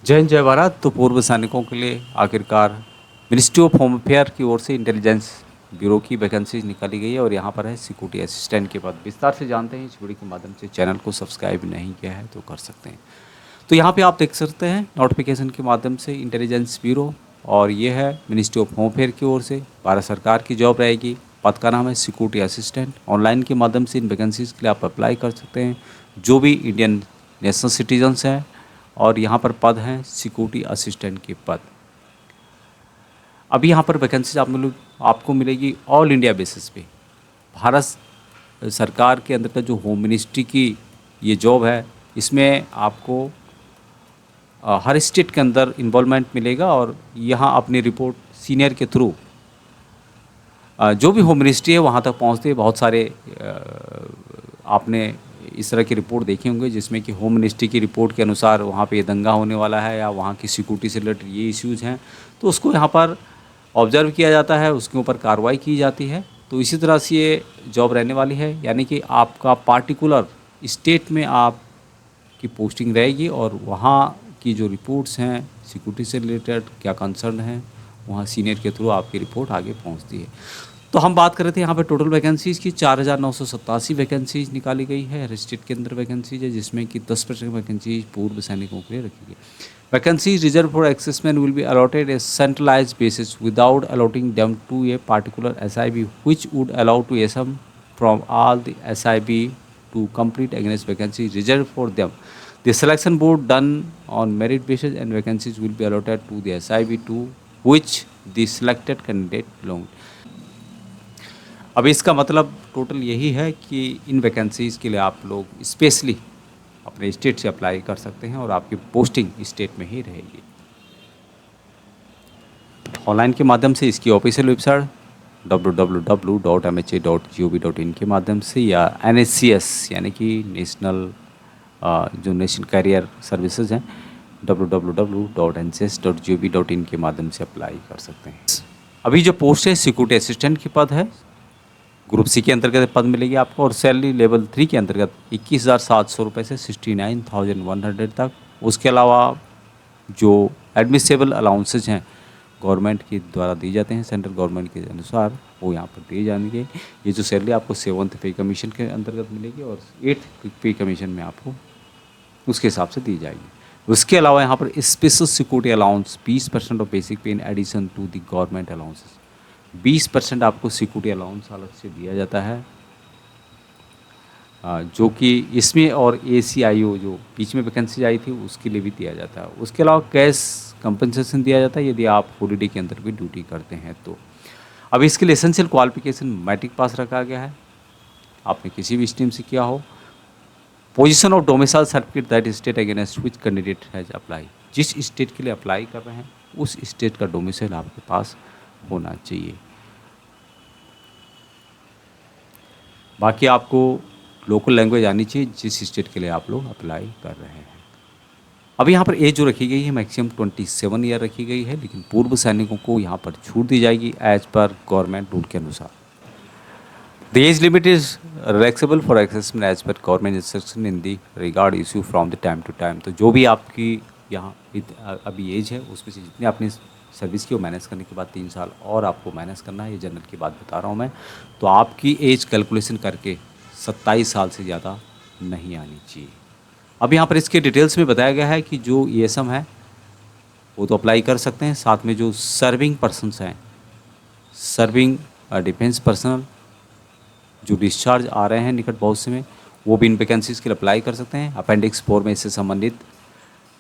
जय हिंद जय भारत। तो पूर्व सैनिकों के लिए आखिरकार मिनिस्ट्री ऑफ होम अफेयर की ओर से इंटेलिजेंस ब्यूरो की वैकेंसीज निकाली गई है और यहाँ पर है सिक्योरिटी असिस्टेंट के पद। विस्तार से जानते हैं इस वीडियो के माध्यम से। चैनल को सब्सक्राइब नहीं किया है तो कर सकते हैं। तो यहाँ पे आप देख सकते हैं नोटिफिकेशन के माध्यम से इंटेलिजेंस ब्यूरो, और ये है मिनिस्ट्री ऑफ होम अफेयर की ओर से भारत सरकार की जॉब रहेगी। पद का नाम है सिक्योरिटी असिस्टेंट। ऑनलाइन के माध्यम से इन वैकेंसीज़ के लिए आप अप्लाई कर सकते हैं जो भी इंडियन नेशनल सिटीजन्स हैं, और यहाँ पर पद हैं सिक्योरिटी असिस्टेंट के पद। अभी यहाँ पर वैकेंसीज आपको मिलेगी ऑल इंडिया बेसिस पे। भारत सरकार के अंदर का जो होम मिनिस्ट्री की ये जॉब है, इसमें आपको हर स्टेट के अंदर इन्वॉल्वमेंट मिलेगा, और यहाँ अपनी रिपोर्ट सीनियर के थ्रू जो भी होम मिनिस्ट्री है वहाँ तक पहुँचते बहुत सारे आपने इस तरह की रिपोर्ट देखे होंगे जिसमें कि होम मिनिस्ट्री की रिपोर्ट के अनुसार वहाँ पे ये दंगा होने वाला है या वहाँ की सिक्योरिटी से रिलेटेड ये इश्यूज़ हैं, तो उसको यहाँ पर ऑब्जर्व किया जाता है, उसके ऊपर कार्रवाई की जाती है। तो इसी तरह से ये जॉब रहने वाली है, यानी कि आपका पार्टिकुलर स्टेट में आपकी पोस्टिंग रहेगी और वहाँ की जो रिपोर्ट्स हैं सिक्योरिटी से रिलेटेड क्या कंसर्न है, वहाँ सीनियर के थ्रू आपकी रिपोर्ट आगे पहुँचती है। तो हम बात कर रहे थे यहाँ पे टोटल वैकेंसीज़ की 4,987 वैकेंसीज निकाली गई है। हर स्टेट के अंदर वैकेंसीज है, जिसमें कि 10% वैकेंसीज पूर्व सैनिकों के लिए रखी गई। Vacancies reserved for ex-servicemen will be allotted a centralise basis without allotting them to a particular SIB which would allow to SM from all the SIB to complete against vacancies reserved for them. The selection board done on merit basis and vacancies will be allotted to the SIB to which the selected candidate belonged. अब इसका मतलब total यही है कि इन vacancies के लिए आप लोग स्पेशली अपने स्टेट से अप्लाई कर सकते हैं और आपकी पोस्टिंग स्टेट में ही रहेगी। ऑनलाइन के माध्यम से इसकी ऑफिशियल वेबसाइट www.mha.gov.in के माध्यम से, या NSCS यानी कि नेशनल कैरियर सर्विसेज हैं www.ncs.gov.in के माध्यम से अप्लाई कर सकते हैं। अभी जो पोस्ट है सिक्योरिटी असिस्टेंट की पद है, ग्रुप सी के अंतर्गत पद मिलेगी आपको, और सैलरी लेवल 3 के अंतर्गत 21,700 रुपये से 69,100 तक। उसके अलावा जो एडमिसेबल अलाउंसेज हैं गवर्नमेंट के द्वारा दिए जाते हैं, सेंट्रल गवर्नमेंट के अनुसार वो यहाँ पर दिए जाएंगे। ये जो सैलरी आपको 7th पे कमीशन के अंतर्गत मिलेगी और 8th पे कमीशन में आपको उसके हिसाब से दी जाएगी। उसके अलावा यहाँ पर special security allowance 20% of basic pay in addition to the government allowances. 20% आपको सिक्योरिटी अलाउंस अलग से दिया जाता है, जो कि इसमें और ACIO जो बीच में वैकेंसी आई थी उसके लिए भी दिया जाता है। उसके अलावा कैश कंपनसेशन दिया जाता है यदि आप हॉलीडे के अंदर भी ड्यूटी करते हैं तो। अब इसके लिए एसेंशियल क्वालिफिकेशन मैट्रिक पास रखा गया है, आपने किसी भी स्ट्रीम से किया हो। Position of domicile certificate that state against which candidate has apply. जिस स्टेट के लिए अप्लाई कर रहे हैं उस स्टेट का डोमिसाइल आपके पास होना चाहिए। बाकी आपको लोकल लैंग्वेज आनी चाहिए जिस स्टेट के लिए आप लोग अप्लाई कर रहे हैं। अभी यहाँ पर एज जो रखी गई है मैक्सिमम 27 ईयर रखी गई है, लेकिन पूर्व सैनिकों को यहाँ पर छूट दी जाएगी एज पर गवर्नमेंट रूल के अनुसार। The age limit is relaxable for assessment as per government instruction in the regard issue from the time to time. तो जो भी आपकी यहाँ अभी एज है उसमें से जितनी आपने सर्विस की वो मैनेज करने के बाद 3 साल और आपको मैनेज करना है, ये जनरल की बात बता रहा हूँ मैं। तो आपकी एज कैलकुलेशन करके 27 साल से ज़्यादा नहीं आनी चाहिए। अब यहाँ पर इसके डिटेल्स में बताया गया है कि जो ESM है वो तो अप्लाई कर सकते हैं, साथ में जो सर्विंग पर्सनस हैं, सर्विंग डिफेंस पर्सनल जो डिस्चार्ज आ रहे हैं निकट भविष्य में, वो भी इन वैकेंसीज़ के लिए अप्लाई कर सकते हैं। अपेंडिक्स 4 में इससे संबंधित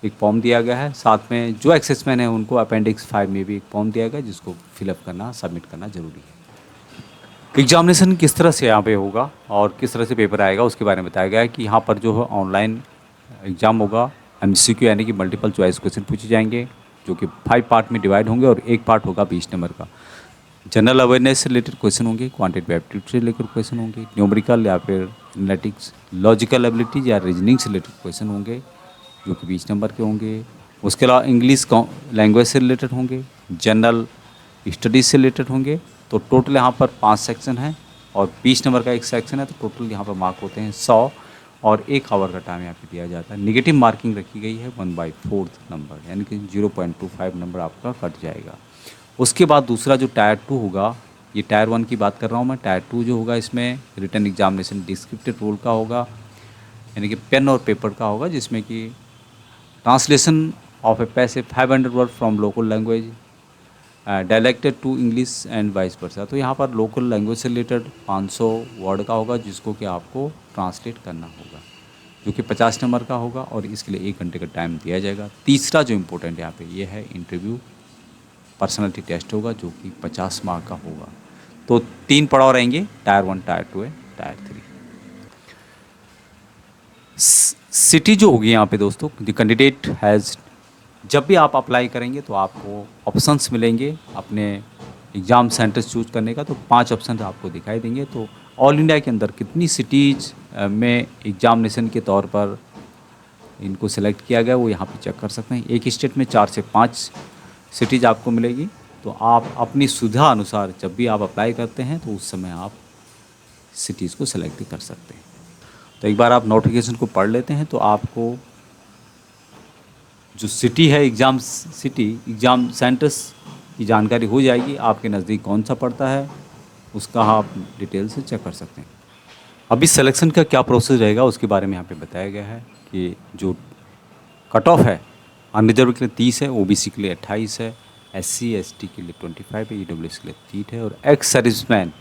एक फॉर्म दिया गया है, साथ में जो एक्सेसमैन है उनको अपेंडिक्स 5 में भी एक फॉर्म दिया गया है जिसको फिलअप करना, सबमिट करना ज़रूरी है। एग्जामिनेशन किस तरह से यहाँ पे होगा और किस तरह से पेपर आएगा उसके बारे में बताया गया है कि यहाँ पर जो है ऑनलाइन एग्ज़ाम होगा। MCQ यानी कि मल्टीपल चॉइस क्वेश्चन पूछे जाएंगे जो कि 5 पार्ट में डिवाइड होंगे और एक पार्ट होगा 20 नंबर का। जनरल अवेयरनेस से रिलेटेड क्वेश्चन होंगे, क्वांटिटेटिव एप्टीट्यूड से रिलेटेड क्वेश्चन होंगे, न्यूमेरिकल या फिर एनालिटिक्स, लॉजिकल एबिलिटीज या रीजनिंग से रिलेटेड क्वेश्चन होंगे जो कि 20 नंबर के होंगे। उसके अलावा इंग्लिश लैंग्वेज से रिलेटेड होंगे, जनरल स्टडीज़ से रिलेटेड होंगे। तो टोटल यहाँ पर 5 सेक्शन हैं और 20 नंबर का एक सेक्शन है, तो टोटल यहाँ पर मार्क होते हैं 100। और 1 आवर का टाइम यहाँ पे दिया जाता है। नेगेटिव मार्किंग रखी गई है 1/4 नंबर, यानी कि 0.25 नंबर आपका कट जाएगा। उसके बाद दूसरा जो टायर 2 होगा, ये टायर 1 की बात कर रहा हूँ मैं, टायर 2 जो होगा इसमें रिटन एग्जामिनेशन डिस्क्रिप्टिव रोल का होगा, यानी कि पेन और पेपर का होगा, जिसमें कि translation of a passage 500 word from local language dialected to English and vice versa. तो यहाँ पर लोकल लैंग्वेज से रिलेटेड 500 वर्ड का होगा, जिसको कि आपको ट्रांसलेट करना होगा, जो कि 50 नंबर का होगा, और इसके लिए 1 घंटे का टाइम दिया जाएगा। तीसरा जो इम्पोर्टेंट यहाँ पे ये है इंटरव्यू पर्सनालिटी टेस्ट होगा, जो कि 50 मार्क का होगा। तो 3 पड़ाव रहेंगे, टायर 1, टायर 2 है, टायर 3। सिटी जो होगी यहाँ पे दोस्तों, द कैंडिडेट हैज़, जब भी आप अप्लाई करेंगे तो आपको ऑप्शंस मिलेंगे अपने एग्ज़ाम सेंटर्स चूज करने का। तो 5 ऑप्शन आपको दिखाई देंगे। तो ऑल इंडिया के अंदर कितनी सिटीज़ में एग्जामिनेशन के तौर पर इनको सेलेक्ट किया गया, वो यहाँ पे चेक कर सकते हैं। एक स्टेट में 4 से 5 सिटीज़ आपको मिलेगी। तो आप अपनी सुविधा अनुसार जब भी आप अप्लाई करते हैं तो उस समय आप सिटीज़ को सेलेक्ट कर सकते हैं। तो एक बार आप नोटिफिकेशन को पढ़ लेते हैं तो आपको जो सिटी है, एग्ज़ाम सेंटर्स की जानकारी हो जाएगी। आपके नज़दीक कौन सा पड़ता है उसका आप डिटेल से चेक कर सकते हैं। अभी सिलेक्शन का क्या प्रोसेस रहेगा उसके बारे में यहाँ पे बताया गया है कि जो कट ऑफ है अनरिजर्व के लिए 30 है, ओबीसी के लिए 28 है, एससी एसटी के लिए 25 है, ईडब्ल्यूएस के लिए 30 है, और एक्स सर्विसमैन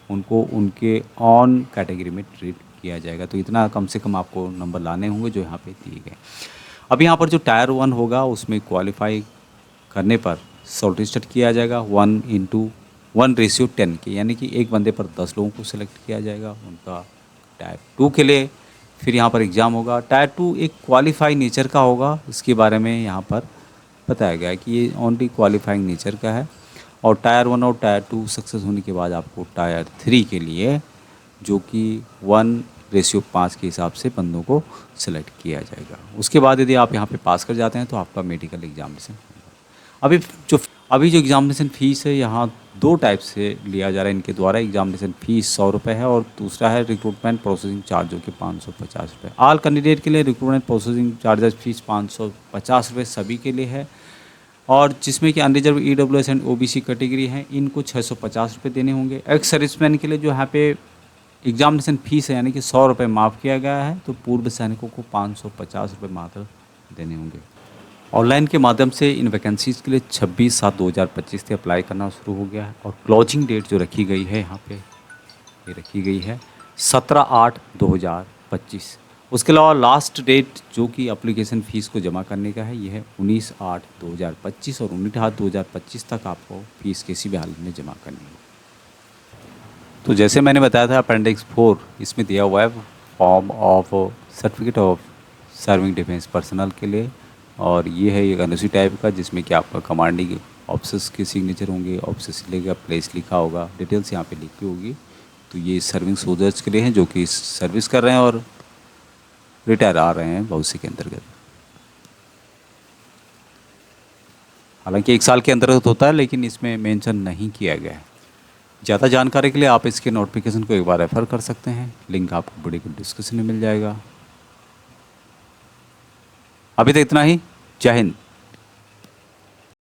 उनको उनके ऑन कैटेगरी में ट्रीट किया जाएगा। तो इतना कम से कम आपको नंबर लाने होंगे जो यहाँ पे दिए गए। अब यहाँ पर जो टायर 1 होगा उसमें क्वालिफाई करने पर शॉर्टलिस्टेड किया जाएगा 1:1:10 के, यानी कि एक बंदे पर 10 लोगों को सिलेक्ट किया जाएगा उनका। टायर 2 के लिए फिर यहाँ पर एग्ज़ाम होगा। टायर 2 एक क्वालिफाई नेचर का होगा, इसके बारे में यहाँ पर बताया गया है कि ये ओनली क्वालिफाइंग नेचर का है। और टायर 1 और टायर 2 सक्सेस होने के बाद आपको टायर 3 के लिए, जो कि 1:5 के हिसाब से बंदों को सिलेक्ट किया जाएगा। उसके बाद यदि आप यहाँ पे पास कर जाते हैं तो आपका मेडिकल एग्जामिनेशन होगा। अभी जो एग्जामिनेशन फ़ीस है यहाँ 2 टाइप से लिया जा रहा है इनके द्वारा। एग्जामिनेशन फ़ीस 100 रुपये है, और दूसरा है रिक्रूटमेंट प्रोसेसिंग चार्ज, जो कि 550 रुपये। ऑल कैंडिडेट के लिए रिक्रूटमेंट प्रोसेसिंग चार्जेस फीस 550 रुपये सभी के लिए है, और जिसमें कि unreserved EWS and OBC category है इनको 650 रुपये देने होंगे। एक्स सर्विसमैन के लिए जो यहाँ पे एग्जामिनेशन फ़ीस है यानी कि 100 रुपये माफ़ किया गया है, तो पूर्व सैनिकों को 550 रुपये मात्र देने होंगे। ऑनलाइन के माध्यम से इन वैकेंसीज़ के लिए 26/7/2025 से अप्लाई करना शुरू हो गया है, और क्लोजिंग डेट जो रखी गई है यहाँ पे ये रखी गई है 17/8/2025। उसके अलावा लास्ट डेट जो कि एप्लीकेशन फ़ीस को जमा करने का है ये है 19/8/2025, और 19/8/2025 तक आपको फ़ीस किसी भी हालत में जमा करनी है। तो जैसे मैंने बताया था अपेंडिक्स 4 इसमें दिया हुआ है form of certificate of serving defence personnel के लिए, और ये है एक एनओसी टाइप का जिसमें कि आपका कमांडिंग ऑफिसर्स के सिग्नेचर होंगे, ऑफिसर्स लिखा प्लेस लिखा होगा, डिटेल्स यहाँ पे लिखी होगी। तो ये सर्विंग सोल्जर्स के लिए हैं जो कि सर्विस कर रहे हैं और रिटायर आ रहे हैं भविष्य के अंतर्गत। हालांकि 1 साल के अंतर्गत होता है, लेकिन इसमें मेंशन नहीं किया गया है। ज़्यादा जानकारी के लिए आप इसके नोटिफिकेशन को एक बार रेफ़र कर सकते हैं, लिंक आपको वीडियो के डिस्क्रिप्शन में मिल जाएगा। अभी तक इतना ही। जय हिंद।